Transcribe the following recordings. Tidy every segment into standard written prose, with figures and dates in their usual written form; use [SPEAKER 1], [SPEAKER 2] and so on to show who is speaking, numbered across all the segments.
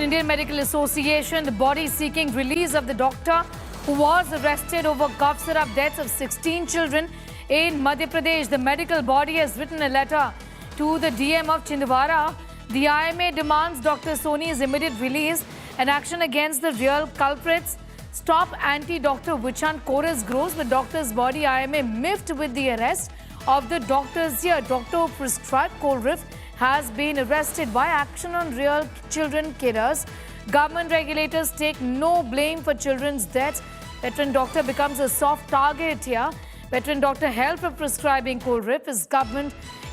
[SPEAKER 1] Indian Medical Association, the body seeking release of the doctor who was arrested over cough syrup deaths of 16 children in Madhya Pradesh. The medical body has written a letter to the DM of Chhindwara. The IMA demands Dr. Soni's immediate release and action against the real culprits. Stop anti-doctor witch hunt chorus grows. The doctor's body IMA miffed with the arrest of the doctors here. Doctor who prescribed Colrif has been arrested. Why action on real children killers? Government regulators take no blame for children's deaths. Veteran doctor becomes a soft target here. Veteran doctor help of prescribing Colrif.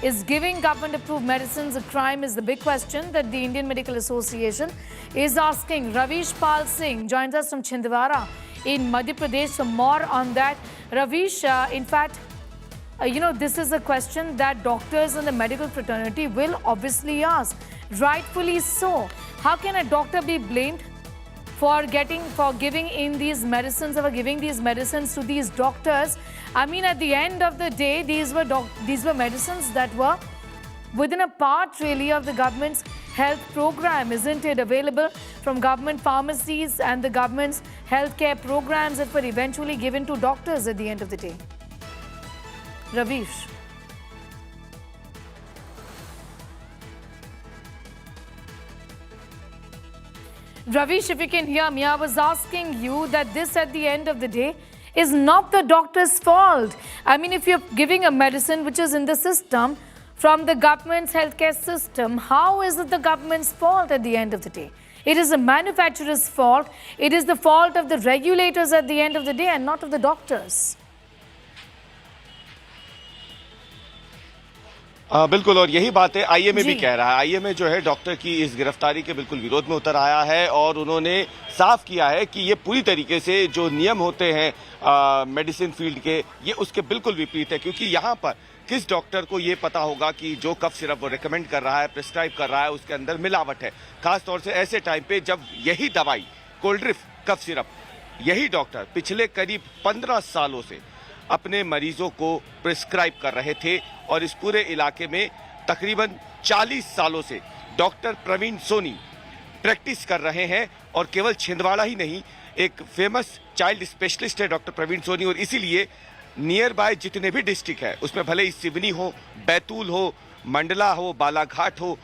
[SPEAKER 1] Is giving government-approved medicines a crime is the big question that the Indian Medical Association is asking. Ravish Pal Singh joins us from Chhindwara in Madhya Pradesh. So more on that. Ravish, in fact, this is a question that doctors and the medical fraternity will obviously ask. Rightfully so. How can a doctor be blamed for giving these medicines to these doctors? I mean, at the end of the day, these were medicines that were within a part really of the government's health program, isn't it? Available from government pharmacies and the government's healthcare programs that were eventually given to doctors at the end of the day. Ravish. Ravish, if you can hear me, I was asking you that this at the end of the day is not the doctor's fault. I mean, if you're giving a medicine which is in the system from the government's healthcare system, how is it the government's fault at the end of the day? It is the manufacturer's fault. It is the fault of the regulators at the end of the day and not of the doctors.
[SPEAKER 2] बिल्कुल, और यही बात है IMA भी कह रहा है। IMA जो है डॉक्टर की इस गिरफ्तारी के बिल्कुल विरोध में उतर आया है और उन्होंने साफ किया है कि ये पूरी तरीके से जो नियम होते हैं मेडिसिन फील्ड के, ये उसके बिल्कुल विपरीत है। क्योंकि यहाँ पर किस डॉक्टर को ये पता होगा कि जो कफ सिरप वो रिकमेंड कर रहा है, प्रिस्क्राइब कर रहा है, उसके अंदर मिलावट है। खासतौर से ऐसे टाइम पे जब यही दवाई कोल्ड्रिफ कफ सिरप यही डॉक्टर पिछले करीब 15 सालों से अपने मरीजों को प्रिस्क्राइब कर रहे थे और इस पूरे इलाके में तकरीबन 40 सालों से डॉक्टर प्रवीण सोनी प्रैक्टिस कर रहे हैं। और केवल छिंदवाड़ा ही नहीं, एक फेमस चाइल्ड स्पेशलिस्ट है डॉक्टर प्रवीण सोनी, और इसीलिए नियर बाय जितने भी डिस्ट्रिक्ट है उसमें भले ही सिवनी हो, बैतूल हो, मंडला हो, बालाघाट हो,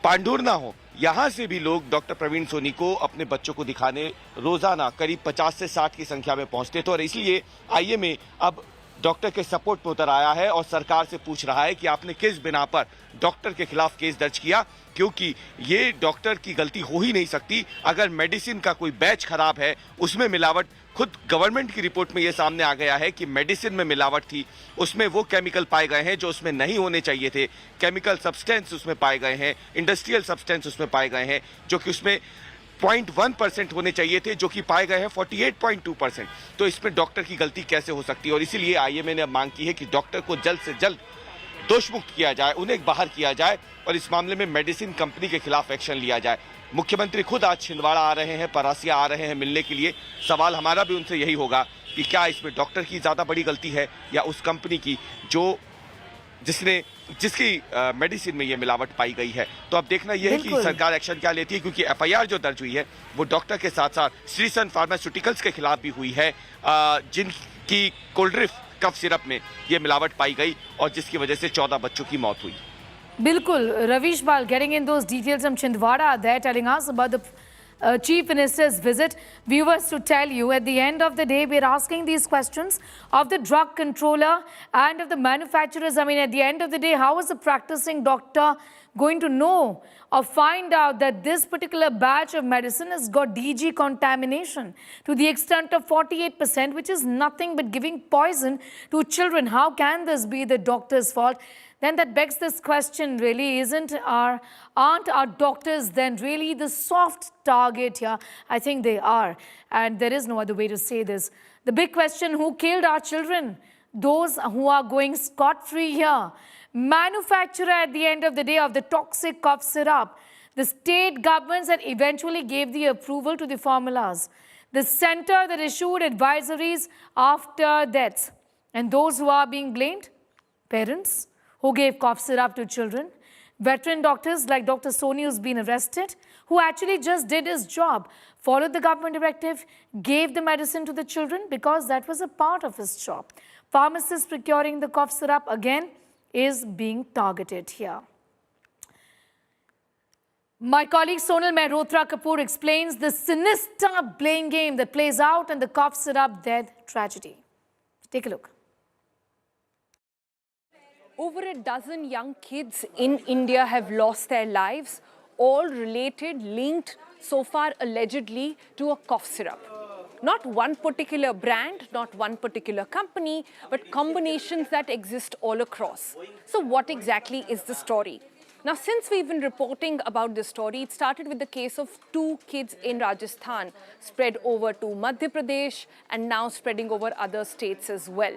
[SPEAKER 2] पांडुरना हो, यहाँ से भी लोग डॉक्टर प्रवीण सोनी को अपने बच्चों को दिखाने रोजाना करीब 50 से 60 की संख्या में पहुंचते थे। और इसलिए आईएमए अब डॉक्टर के सपोर्ट में उतर आया है और सरकार से पूछ रहा है कि आपने किस बिना पर डॉक्टर के खिलाफ केस दर्ज किया, क्योंकि ये डॉक्टर की गलती हो ही नहीं सकती। अगर मेडिसिन का कोई बैच खराब है, उसमें मिलावट, खुद गवर्नमेंट की रिपोर्ट में ये सामने आ गया है कि मेडिसिन में मिलावट थी, उसमें वो केमिकल पाए गए हैं जो उसमें नहीं होने चाहिए थे, केमिकल सब्सटेंस उसमें पाए गए हैं, इंडस्ट्रियल सब्सटेंस उसमें पाए गए हैं जो कि उसमें 0.1% होने चाहिए थे, जो कि पाए गए हैं 48.2%। तो इसमें डॉक्टर की गलती कैसे हो सकती है? और इसीलिए आईएमए ने अब मांग की है कि डॉक्टर को जल्द से जल्द दोष मुक्त किया जाए, उन्हें बाहर किया जाए और इस मामले में मेडिसिन कंपनी के खिलाफ एक्शन लिया जाए। मुख्यमंत्री खुद आज छिंदवाड़ा आ रहे हैं, परासिया आ रहे हैं मिलने के लिए। सवाल हमारा भी उनसे यही होगा कि क्या इसमें डॉक्टर की ज्यादा बड़ी गलती है या उस कंपनी की जिसकी मेडिसिन में ये मिलावट पाई गई है। तो अब देखना यह है कि सरकार एक्शन क्या लेती है, क्योंकि एफआईआर जो दर्ज हुई है वो डॉक्टर के साथ साथ श्रीसन फार्मास्यूटिकल्स के खिलाफ भी हुई है, जिनकी कोल्ड्रिफ कफ सिरप में ये मिलावट पाई गई और जिसकी वजह से 14 बच्चों की मौत हुई।
[SPEAKER 1] Bilkul, Ravish Bal getting in those details from Chhindwara there, telling us about the Chief Minister's visit. Viewers, to tell you, at the end of the day, we're asking these questions of the drug controller and of the manufacturers. I mean, at the end of the day, how is the practicing doctor going to know or find out that this particular batch of medicine has got DG contamination to the extent of 48%, which is nothing but giving poison to children? How can this be the doctor's fault? Then that begs this question, really, aren't our doctors then really the soft target here? I think they are, and there is no other way to say this. The big question, who killed our children? Those who are going scot-free here. Manufacturer at the end of the day of the toxic cough syrup. The state governments that eventually gave the approval to the formulas. The center that issued advisories after deaths. And those who are being blamed? Parents who gave cough syrup to children, veteran doctors like Dr. Soni, who's been arrested, who actually just did his job, followed the government directive, gave the medicine to the children because that was a part of his job. Pharmacists procuring the cough syrup again is being targeted here. My colleague Sonal Mehrotra Kapoor explains the sinister blame game that plays out in the cough syrup death tragedy. Take a look.
[SPEAKER 3] Over a dozen young kids in India have lost their lives, all related, linked, so far allegedly, to a cough syrup. Not one particular brand, not one particular company, but combinations that exist all across. So what exactly is the story? Now, since we've been reporting about this story, it started with the case of 2 kids in Rajasthan, spread over to Madhya Pradesh and now spreading over other states as well.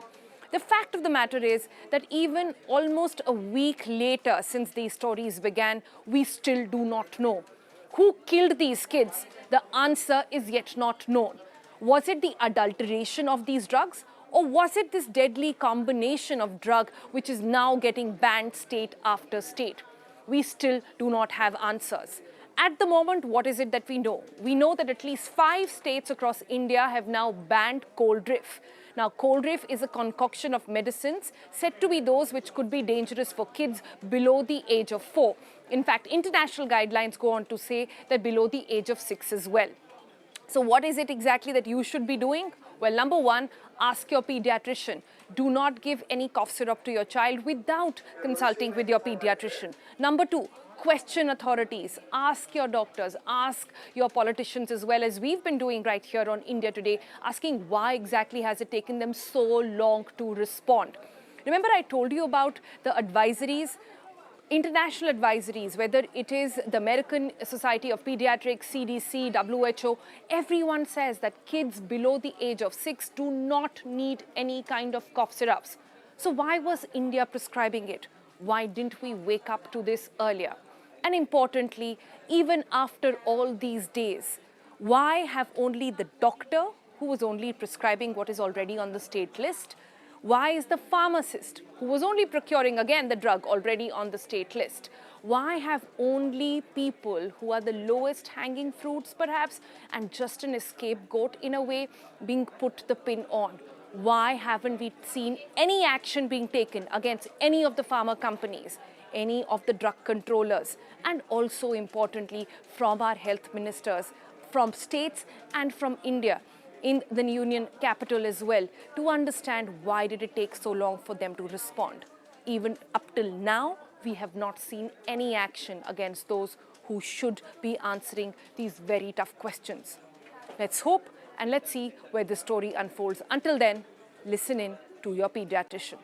[SPEAKER 3] The fact of the matter is that even almost a week later since these stories began, we still do not know. Who killed these kids? The answer is yet not known. Was it the adulteration of these drugs? Or was it this deadly combination of drug which is now getting banned state after state? We still do not have answers. At the moment, what is it that we know? We know that at least 5 states across India have now banned cold reef. Now, cold reef is a concoction of medicines said to be those which could be dangerous for kids below the age of 4. In fact, international guidelines go on to say that below the age of 6 as well. So what is it exactly that you should be doing? Well, number 1, ask your pediatrician. Do not give any cough syrup to your child without consulting with your pediatrician. Number 2, question authorities. Ask your doctors, ask your politicians as well, as we've been doing right here on India Today, asking why exactly has it taken them so long to respond. Remember I told you about the advisories? International advisories, whether it is the American Society of Pediatrics, CDC, WHO, everyone says that kids below the age of 6 do not need any kind of cough syrups. So why was India prescribing it? Why didn't we wake up to this earlier? And importantly, even after all these days, why have only the doctor, who was only prescribing what is already on the state list, why is the pharmacist, who was only procuring again the drug already on the state list, why have only people who are the lowest hanging fruits perhaps and just an scapegoat in a way being put the pin on? Why haven't we seen any action being taken against any of the pharma companies, any of the drug controllers, and also importantly from our health ministers, from states and from India, in the union capital as well, to understand why did it take so long for them to respond. Even up till now, we have not seen any action against those who should be answering these very tough questions. Let's hope and let's see where the story unfolds. Until then, listen in to your pediatrician.